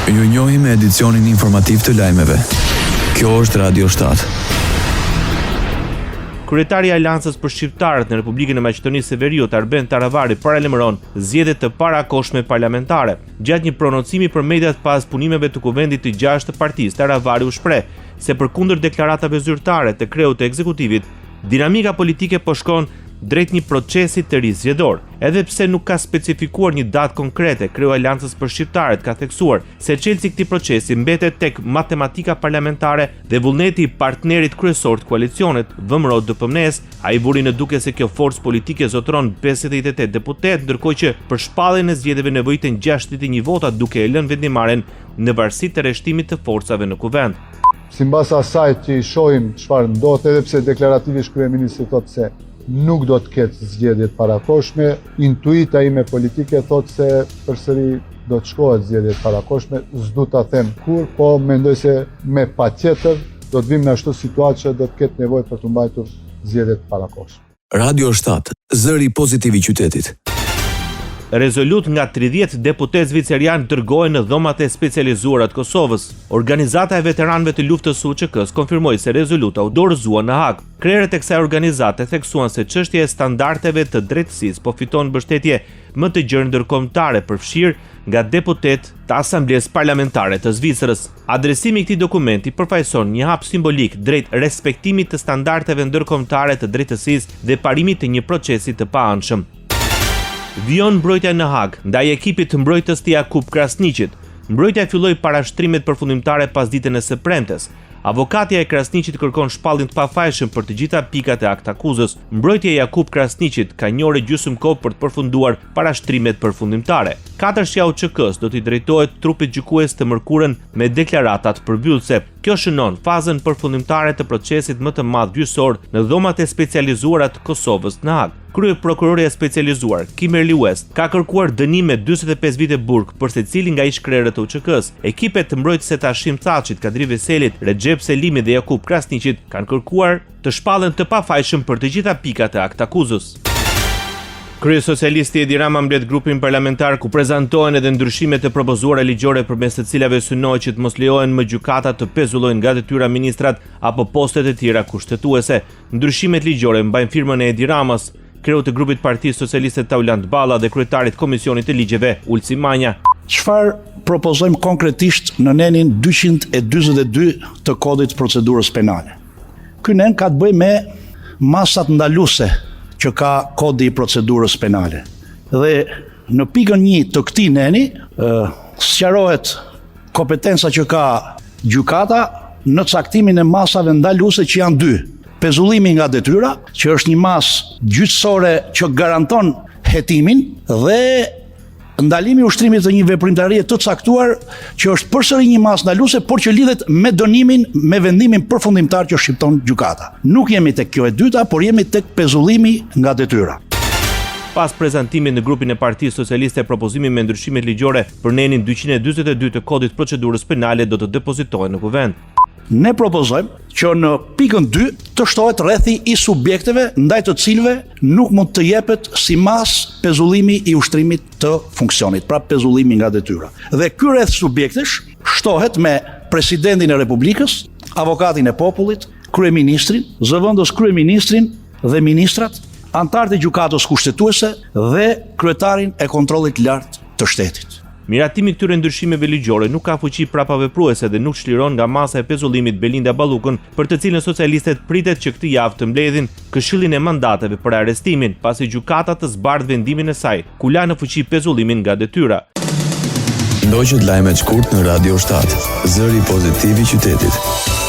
Ju njohim me edicionin informativ të lajmeve. Kjo është Radio 7. Kryetari i Aleancës për Shqiptarët në Republikën e Maqedonisë së Veriut, Arben Taravari, paralajmëron zgjedhje të parakohshme parlamentare. Gjatë një pronocimi për mediat pas punimeve të kuvendit të 6 të partisë, Taravari u shpreh se përkundër deklaratave zyrtare të kreut të ekzekutivit, dinamika politike po shkon drejt një procesi të ri zgjedhor. Edhe pse nuk ka specifikuar një datë konkrete, kreu i Aleancës për Shqiptarët ka theksuar se çelësi i këtij procesi mbetet tek matematika parlamentare dhe vullneti i partnerit kryesor të koalicionit, VMRO-DPMNES. Ai vuri në duke se kjo forcë politike zotron 58 deputet, ndërkohë që për shpalljen e zgjedhjeve nevojiten 61 vota, duke e lënë vendimaren në varësi të rreshtimit të forcave në kuvend. Sipas asaj që i shohim çfarë ndodh, edhe pse deklarativisht kryeministri thotë se nuk do të ketë zgjedhje të parakohshme, intuita ime politike thotë se përsëri do të shkohet zgjedhje të parakohshme, s'du ta them kur, po mendoj se me patjetër do të vim në ashtu situatë që do të ketë nevojë për të mbajtur zgjedhje të parakohshme. Radio 7, zëri pozitiv i qytetit. Rezolut nga 30 deputet zvicerian dërgohen në dhomat e specializuara të Kosovës. Organizata e veteranëve të luftës së UÇK-s konfirmoi se rezoluta u dorëzua në Hag. Krerët e kësaj organizate theksuan se çështja e standardeve të drejtësisë po fiton mbështetje më të gjerë ndërkombëtare përfshirë nga deputet të Asamblesë Parlamentare të Zvicrës. Adresimi i këtij dokumenti përfaqëson një hap simbolik drejt respektimit të standardeve ndërkombëtare të drejtësisë dhe parimit të një procesi të paanshëm. Vion mbrojtja në Hag ndaj ekipit të mbrojtës të Jakub Krasniqit. Mbrojtja filloi parashtrimet përfundimtare pas ditën e së premtes. Avokatja e Krasniqit kërkon shpalljen të pafajshëm për të gjitha pikat e aktakuzës. Mbrojtja e Jakub Krasniqit ka një orë gjysmë kohë për të përfunduar parashtrimet përfundimtare. 4 shja UÇK-s do t'i drejtohet trupit gjykues të mërkurën me deklaratat përmbyllëse. Kjo shënon fazën përfundimtare të procesit më të madh gjyqësor në dhomat e specializuara të Kosovës në Hag. Kryeprokuroria specializuar, Kimberly West, ka kërkuar dënim me 45 vite burg për secilin nga ish-krerët të UÇK-s. Ekipet të mbrojtësve të Hashim Thaçit, Kadri Veselit, Recep Selimi dhe Jakub Krasniqit kanë kërkuar të shpallen të pafajshëm për të gjitha pikat e aktakuzës. Kryesocialisti Edi Rama mbledh grupin parlamentar ku prezantohen edhe ndryshimet e propozuara ligjore përmes të cilave synohet që të mos lejohen më gjykata të pezullojnë nga detyra ministrat apo postet e tjera kushtetuese. Ndryshimet ligjore mbajnë firmën e Edi Ramës, kreu të grupit Partisë Socialiste Taulant Balla dhe kryetarit Komisionit të Ligjeve Ulci Manja. Çfarë propozojmë konkretisht në nenin 242 të Kodit Procedurës Penale? Ky nen ka të bëjë me masat ndaluese që ka Kodi i Procedurës Penale. Dhe në pikën 1 të këtij neni sqarohet kompetenca që ka gjykata në caktimin e masave ndaluese që janë 2. Pezullimi nga detyra, që është një masë gjyqësore që garanton hetimin, dhe ndalimi i ushtrimit të një veprimtarie të caktuar që është përsëri një masë ndaluese, por që lidhet me dënimin, me vendimin përfundimtar që shqipton gjykata. Nuk jemi tek kjo e dyta, por jemi tek pezullimi nga detyra. Pas prezantimit në grupin e Partisë Socialiste, propozimi me ndryshimet ligjore për nenin 242 të Kodit Procedurës Penale do të depozitohen në kuvend. Ne propozojmë që në pikën 2 të shtohet rrethi i subjekteve ndaj të cilëve nuk mund të jepet si mas pezullimi i ushtrimit të funksionit, pra pezullimi nga detyra. Dhe ky rreth subjektesh shtohet me presidentin e Republikës, avokatin e popullit, kryeministrin, zëvendës kryeministrin dhe ministrat, antarët e gjykatës kushtetuese dhe kryetarin e kontrollit lartë të shtetit. Miratimi këtyre ndryshimeve ligjore nuk ka fuqi prapavepruese dhe nuk çliron nga masa e pezullimit Belinda Ballukën, për të cilën socialistët pritet që këtë javë të mbledhin këshillin e mandateve për arrestimin, pasi gjykata të zbardh vendimin e saj, ku la në fuqi pezullimin nga detyra. Ndoqët lajmet shkurt në Radio 7, zëri pozitiv i qytetit.